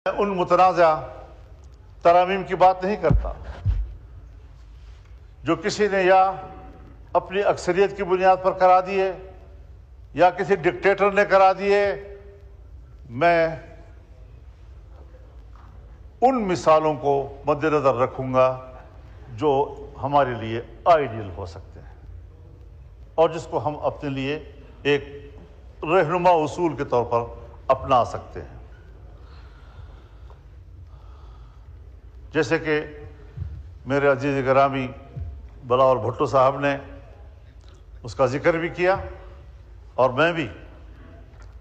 ان متنازع ترامیم کی بات نہیں کرتا جو کسی نے یا اپنی اکثریت کی بنیاد پر کرا دیے یا کسی ڈکٹیٹر نے کرا دیے۔ میں ان مثالوں کو مد نظر رکھوں گا جو ہمارے لیے آئیڈیل ہو سکتے ہیں اور جس کو ہم اپنے لیے ایک رہنما اصول کے طور پر اپنا سکتے ہیں۔ جیسے کہ میرے عزیز گرامی بلاول بھٹو صاحب نے اس کا ذکر بھی کیا اور میں بھی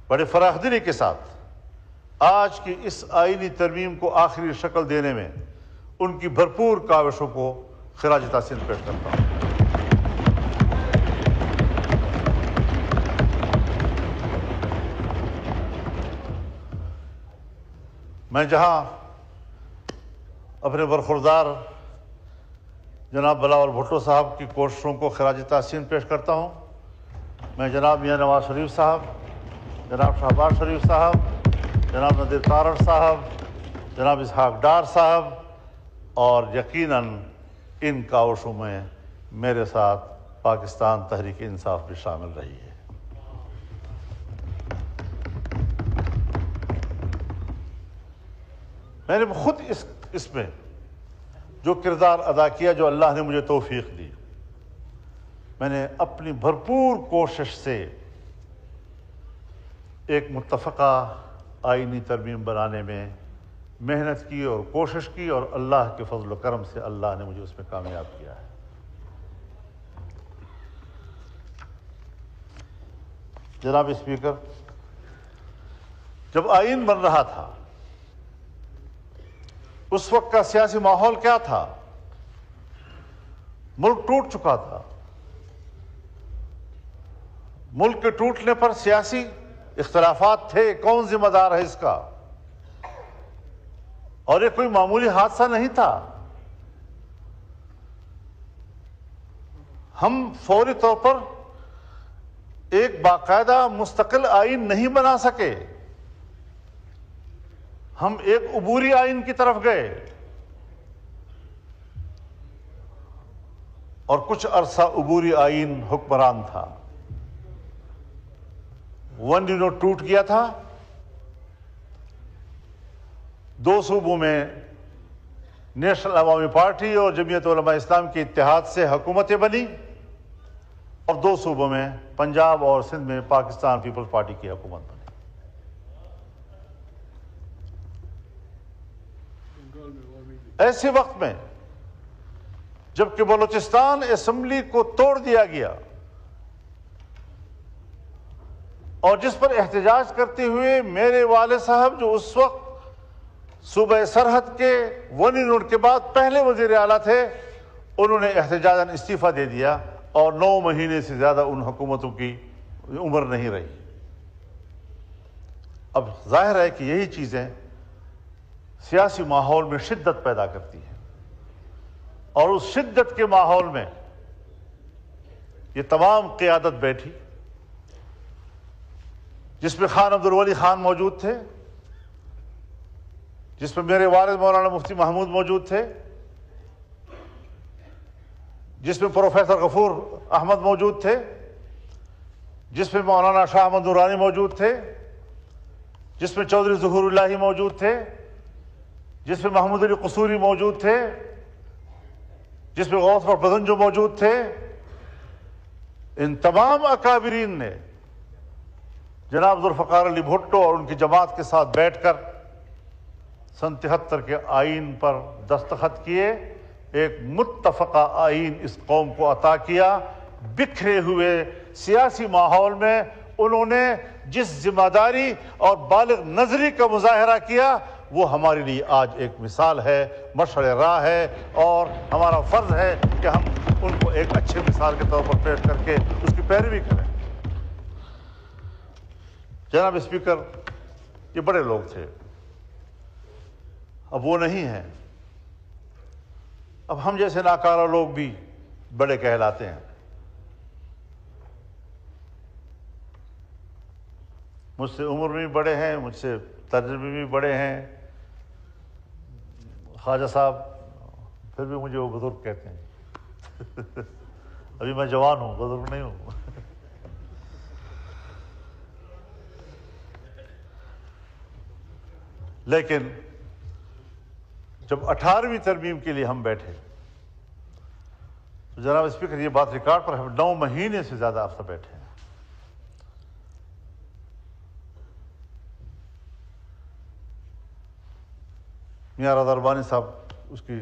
بڑے فراخ دلی کے ساتھ آج کی اس آئینی ترمیم کو آخری شکل دینے میں ان کی بھرپور کاوشوں کو خراج تحسین پیش کرتا ہوں۔ میں جہاں اپنے برخوردار جناب بلاول بھٹو صاحب کی کوششوں کو خراج تحسین پیش کرتا ہوں، میں جناب میاں نواز شریف صاحب، جناب شہباز شریف صاحب، جناب نذیر تارڑ صاحب، جناب اسحاق ڈار صاحب اور یقیناً ان کاوشوں میں میرے ساتھ پاکستان تحریک انصاف بھی شامل رہی ہے۔ میں نے خود اس میں جو کردار ادا کیا، جو اللہ نے مجھے توفیق دی، میں نے اپنی بھرپور کوشش سے ایک متفقہ آئینی ترمیم بنانے میں محنت کی اور کوشش کی اور اللہ کے فضل و کرم سے اللہ نے مجھے اس میں کامیاب کیا ہے۔ جناب اسپیکر، جب آئین بن رہا تھا اس وقت کا سیاسی ماحول کیا تھا؟ ملک ٹوٹ چکا تھا۔ ملک کے ٹوٹنے پر سیاسی اختلافات تھے، کون ذمہ دار ہے اس کا؟ اور یہ کوئی معمولی حادثہ نہیں تھا۔ ہم فوری طور پر ایک باقاعدہ مستقل آئین نہیں بنا سکے، ہم ایک عبوری آئین کی طرف گئے اور کچھ عرصہ عبوری آئین حکمران تھا۔ ون ڈنو ٹوٹ گیا تھا، دو صوبوں میں نیشنل عوامی پارٹی اور جمعیت علماء اسلام کے اتحاد سے حکومتیں بنی اور دو صوبوں میں پنجاب اور سندھ میں پاکستان پیپلز پارٹی کی حکومت بنی۔ ایسے وقت میں جبکہ بلوچستان اسمبلی کو توڑ دیا گیا اور جس پر احتجاج کرتے ہوئے میرے والد صاحب جو اس وقت صوبہ سرحد کے ونی نوٹ کے بعد پہلے وزیر اعلیٰ تھے، انہوں نے احتجاجاً استعفیٰ دے دیا اور 9 مہینے سے زیادہ ان حکومتوں کی عمر نہیں رہی۔ اب ظاہر ہے کہ یہی چیزیں سیاسی ماحول میں شدت پیدا کرتی ہیں اور اس شدت کے ماحول میں یہ تمام قیادت بیٹھی جس میں خان عبدالولی خان موجود تھے، جس میں میرے والد مولانا مفتی محمود موجود تھے، جس میں پروفیسر غفور احمد موجود تھے، جس میں مولانا شاہ احمد نورانی موجود تھے، جس میں چودھری ظہور الہی موجود تھے، جس میں محمود علی قصوری موجود تھے، جس میں غوث بدنجو موجود تھے۔ ان تمام اکابرین نے جناب ذوالفقار علی بھٹو اور ان کی جماعت کے ساتھ بیٹھ کر سن 73 کے آئین پر دستخط کیے، ایک متفقہ آئین اس قوم کو عطا کیا۔ بکھرے ہوئے سیاسی ماحول میں انہوں نے جس ذمہ داری اور بالغ نظری کا مظاہرہ کیا وہ ہمارے لیے آج ایک مثال ہے، مشعل راہ ہے اور ہمارا فرض ہے کہ ہم ان کو ایک اچھے مثال کے طور پر پیش کر کے اس کی پیروی کریں۔ جناب اسپیکر، یہ بڑے لوگ تھے، اب وہ نہیں ہیں۔ اب ہم جیسے ناکارہ لوگ بھی بڑے کہلاتے ہیں۔ مجھ سے عمر میں بھی بڑے ہیں، مجھ سے تجربے بھی بڑے ہیں، خواجہ صاحب پھر بھی مجھے وہ بزرگ کہتے ہیں ابھی میں جوان ہوں، بزرگ نہیں ہوں لیکن جب 18ویں ترمیم کے لیے ہم بیٹھے تو جناب اسپیکر یہ بات ریکارڈ پر ہم 9 مہینے سے زیادہ عرصہ بیٹھے ہیں۔ میاں رضا ربانی صاحب اس کی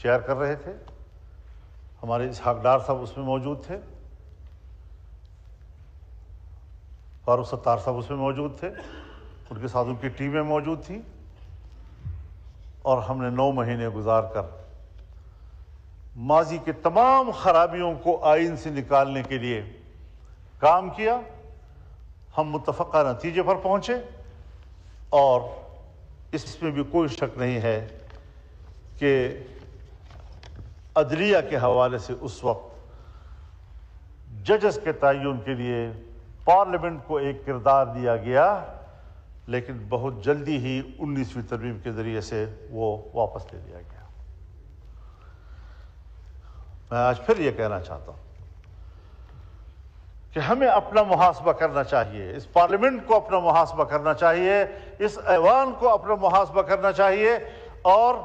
چیئر کر رہے تھے، ہمارے اسحاق ڈار صاحب اس میں موجود تھے، فاروق ستار صاحب اس میں موجود تھے، ان کے ساتھ ان کی ٹیمیں موجود تھیں، اور ہم نے 9 مہینے گزار کر ماضی کے تمام خرابیوں کو آئین سے نکالنے کے لیے کام کیا۔ ہم متفقہ نتیجے پر پہنچے، اور اس میں بھی کوئی شک نہیں ہے کہ عدلیہ کے حوالے سے اس وقت ججز کے تعین کے لیے پارلیمنٹ کو ایک کردار دیا گیا، لیکن بہت جلدی ہی 19ویں ترمیم کے ذریعے سے وہ واپس لے لیا گیا۔ میں آج پھر یہ کہنا چاہتا ہوں کہ ہمیں اپنا محاسبہ کرنا چاہیے، اس پارلیمنٹ کو اپنا محاسبہ کرنا چاہیے، اس ایوان کو اپنا محاسبہ کرنا چاہیے، اور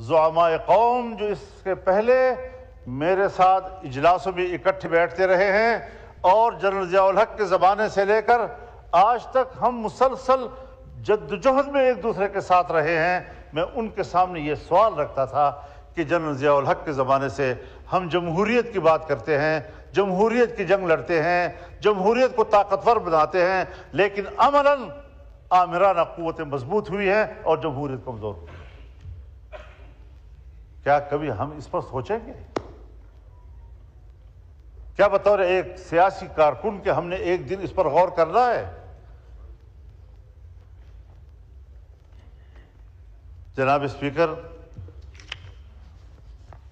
زعماء قوم جو اس کے پہلے میرے ساتھ اجلاسوں میں اکٹھے بیٹھتے رہے ہیں، اور جنرل ضیاء الحق کے زمانے سے لے کر آج تک ہم مسلسل جدوجہد میں ایک دوسرے کے ساتھ رہے ہیں، میں ان کے سامنے یہ سوال رکھتا تھا کہ جنرل ضیاء الحق کے زمانے سے ہم جمہوریت کی بات کرتے ہیں، جمہوریت کی جنگ لڑتے ہیں، جمہوریت کو طاقتور بناتے ہیں، لیکن عملاً آمرانہ قوتیں مضبوط ہوئی ہیں اور جمہوریت کمزور ہوئی ہے۔ کیا کبھی ہم اس پر سوچیں گے؟ کیا بطور ایک سیاسی کارکن کہ ہم نے ایک دن اس پر غور کرنا ہے؟ جناب اسپیکر،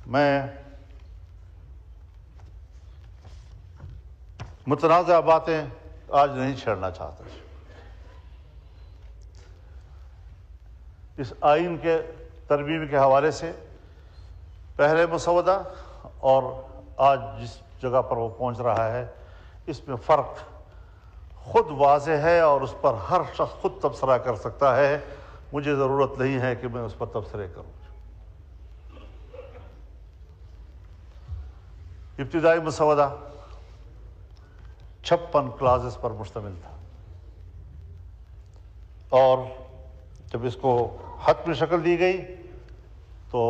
میں متنازع باتیں آج نہیں چھیڑنا چاہتا۔ اس آئین کے ترمیم کے حوالے سے پہلے مسودہ اور آج جس جگہ پر وہ پہنچ رہا ہے، اس میں فرق خود واضح ہے، اور اس پر ہر شخص خود تبصرہ کر سکتا ہے۔ مجھے ضرورت نہیں ہے کہ میں اس پر تبصرے کروں۔ ابتدائی مسودہ 56 کلازز پر مشتمل تھا، اور جب اس کو حتمی شکل دی گئی تو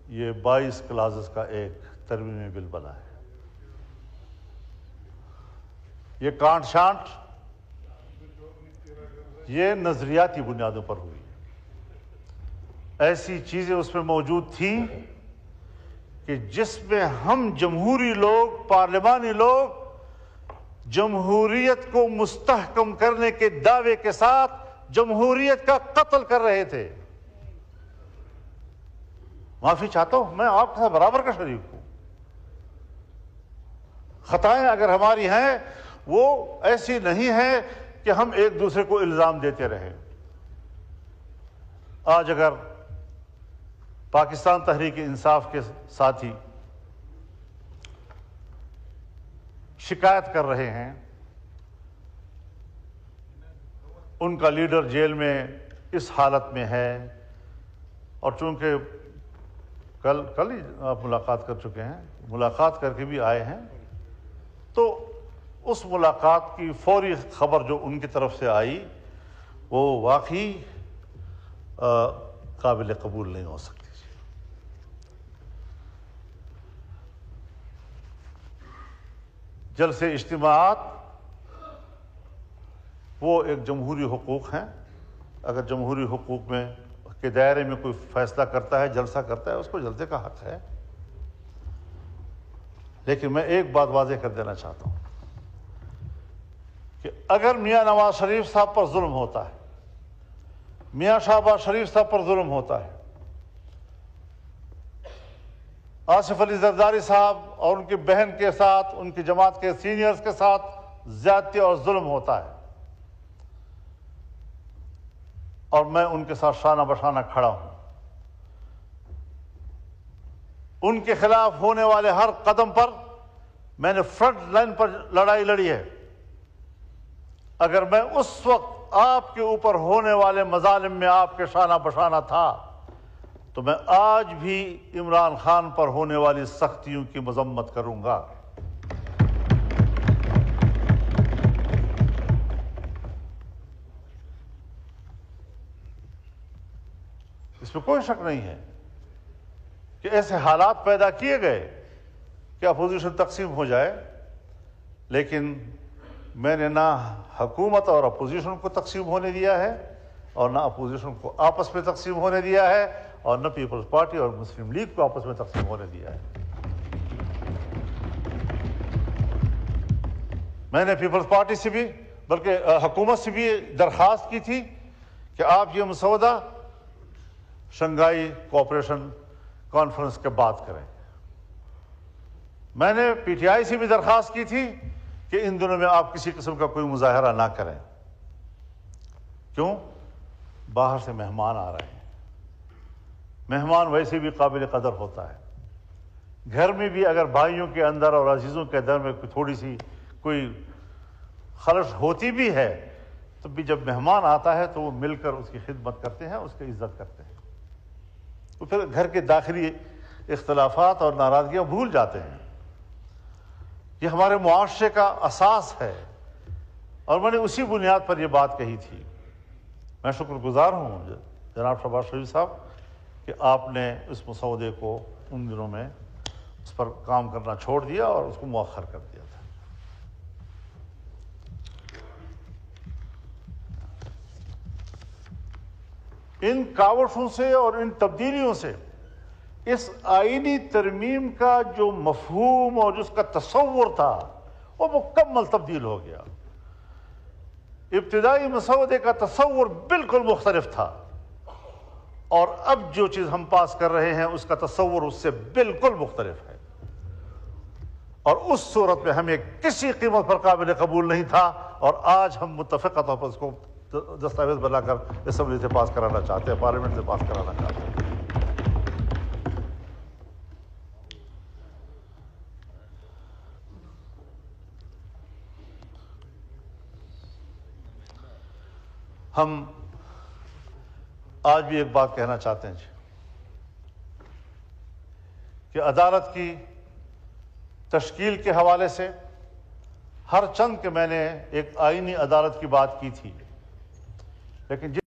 یہ 22 کلازز کا ایک ترمیمی بل بنا ہے۔ یہ کانٹ شانٹ یہ نظریاتی بنیادوں پر ہوئی، ایسی چیزیں اس میں موجود تھیں کہ جس میں ہم جمہوری لوگ، پارلیمانی لوگ جمہوریت کو مستحکم کرنے کے دعوے کے ساتھ جمہوریت کا قتل کر رہے تھے۔ معافی چاہتا ہوں، میں آپ کے ساتھ برابر کا شریک ہوں۔ خطائیں اگر ہماری ہیں وہ ایسی نہیں ہیں کہ ہم ایک دوسرے کو الزام دیتے رہیں۔ آج اگر پاکستان تحریک انصاف کے ساتھی شکایت کر رہے ہیں، ان کا لیڈر جیل میں اس حالت میں ہے، اور چونکہ کل ہی آپ ملاقات کر چکے ہیں، ملاقات کر کے بھی آئے ہیں، تو اس ملاقات کی فوری خبر جو ان کی طرف سے آئی وہ واقعی قابل قبول نہیں ہو سکتی۔ جلسے اجتماعات وہ ایک جمہوری حقوق ہیں، اگر جمہوری حقوق میں کے دائرے میں کوئی فیصلہ کرتا ہے، جلسہ کرتا ہے، اس کو جلسے کا حق ہے۔ لیکن میں ایک بات واضح کر دینا چاہتا ہوں کہ اگر میاں نواز شریف صاحب پر ظلم ہوتا ہے، میاں شہباز شریف صاحب پر ظلم ہوتا ہے، آصف علی زرداری صاحب اور ان کی بہن کے ساتھ، ان کی جماعت کے سینئرز کے ساتھ زیادتی اور ظلم ہوتا ہے، اور میں ان کے ساتھ شانہ بشانہ کھڑا ہوں، ان کے خلاف ہونے والے ہر قدم پر میں نے فرنٹ لائن پر لڑائی لڑی ہے۔ اگر میں اس وقت آپ کے اوپر ہونے والے مظالم میں آپ کے شانہ بشانہ تھا تو میں آج بھی عمران خان پر ہونے والی سختیوں کی مذمت کروں گا۔ اس میں کوئی شک نہیں ہے کہ ایسے حالات پیدا کیے گئے کہ اپوزیشن تقسیم ہو جائے، لیکن میں نے نہ حکومت اور اپوزیشن کو تقسیم ہونے دیا ہے اور نہ اپوزیشن کو آپس میں تقسیم ہونے دیا ہے اور نہ پیپلز پارٹی اور مسلم لیگ کو آپس میں تقسیم ہونے دیا ہے۔ میں نے پیپلز پارٹی سے بھی بلکہ حکومت سے بھی درخواست کی تھی کہ آپ یہ مسودہ شنگھائی کوآپریشن کانفرنس کے بعد کریں۔ میں نے پی ٹی آئی سے بھی درخواست کی تھی کہ ان دنوں میں آپ کسی قسم کا کوئی مظاہرہ نہ کریں۔ کیوں؟ باہر سے مہمان آ رہے ہیں۔ مہمان ویسے بھی قابل قدر ہوتا ہے۔ گھر میں بھی اگر بھائیوں کے اندر اور عزیزوں کے اندر میں تھوڑی سی کوئی خلش ہوتی بھی ہے تو بھی جب مہمان آتا ہے تو وہ مل کر اس کی خدمت کرتے ہیں، اس کی عزت کرتے ہیں۔ تو پھر گھر کے داخلی اختلافات اور ناراضگیاں بھول جاتے ہیں۔ یہ ہمارے معاشرے کا اساس ہے اور میں نے اسی بنیاد پر یہ بات کہی تھی۔ میں شکر گزار ہوں جناب شہباز شریف صاحب کہ آپ نے اس مسودے کو ان دنوں میں اس پر کام کرنا چھوڑ دیا اور اس کو مؤخر کر دیا تھا۔ ان کاوشوں سے اور ان تبدیلیوں سے اس آئینی ترمیم کا جو مفہوم اور جس کا تصور تھا وہ مکمل تبدیل ہو گیا۔ ابتدائی مسودے کا تصور بالکل مختلف تھا اور اب جو چیز ہم پاس کر رہے ہیں اس کا تصور اس سے بالکل مختلف ہے، اور اس صورت میں ہمیں کسی قیمت پر قابل قبول نہیں تھا، اور آج ہم متفقہ طور پر اس کو دستاویز بنا کر اسمبلی سے پاس کرانا چاہتے ہیں، پارلیمنٹ سے پاس کرانا چاہتے ہیں۔ ہم آج بھی ایک بات کہنا چاہتے ہیں کہ عدالت کی تشکیل کے حوالے سے ہر چند کہ میں نے ایک آئینی عدالت کی بات کی تھی، لیکن